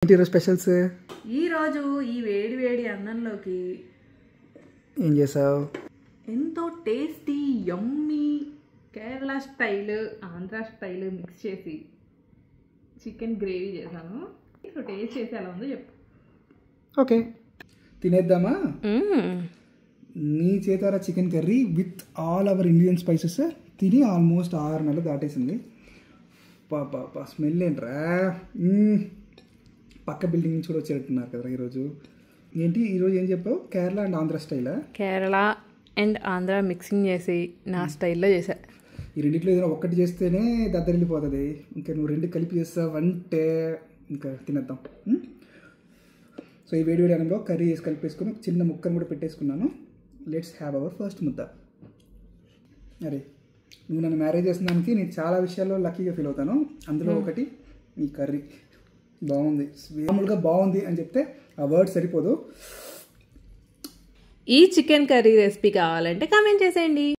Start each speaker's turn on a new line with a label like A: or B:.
A: ఏంటి స్పెషల్స్?
B: ఈరోజు ఈ వేడి వేడి అన్నంలోకి
A: ఏం చేసావు?
B: ఎంతో tasty yummy Kerala style Andhra style mix చేసి చికెన్ గ్రేవీ చేశాను. సో టేస్ట్ చేసి ఎలా ఉందో చెప్పు.
A: ఓకే, తినేద్దామా? నీ చేతారా chicken curry with all our Indian spices తిని ఆల్మోస్ట్ 6 నెలలు దాటేసింది. పాపా స్మెల్ ఏంట్రా? పక్క బిల్డింగ్ నుంచి కూడా వచ్చేటట్టున్నారు కదా ఈరోజు. ఏంటి ఈరోజు ఏం చెప్పావు? కేరళ అండ్ ఆంధ్ర స్టైలా?
B: కేరళ అండ్ ఆంధ్ర మిక్సింగ్ చేసి నా స్టైల్లో చేశా.
A: ఈ రెండిట్లో ఏదైనా ఒక్కటి చేస్తేనే దద్దరిల్లిపోతుంది. ఇంకా నువ్వు రెండు కలిపి చేస్తావంటే ఇంకా తినేద్దాం. సో ఈ వేడి వేడి అన్నంలో కర్రీ వేసి కలిపేసుకుని చిన్న ముక్కను కూడా పెట్టేసుకున్నాను. లెట్స్ హ్యావ్ అవర్ ఫస్ట్ ముద్ద. అరే, నువ్వు నన్ను మ్యారేజ్ చేసిన దానికి నేను చాలా విషయాల్లో లక్కీగా ఫీల్ అవుతాను. అందులో ఒకటి ఈ కర్రీ. బాగుంది, మామూలుగా బాగుంది అని చెప్తే ఆ వర్డ్ సరిపోదు.
B: ఈ చికెన్ కర్రీ రెసిపీ కావాలంటే కామెంట్ చేసేయండి.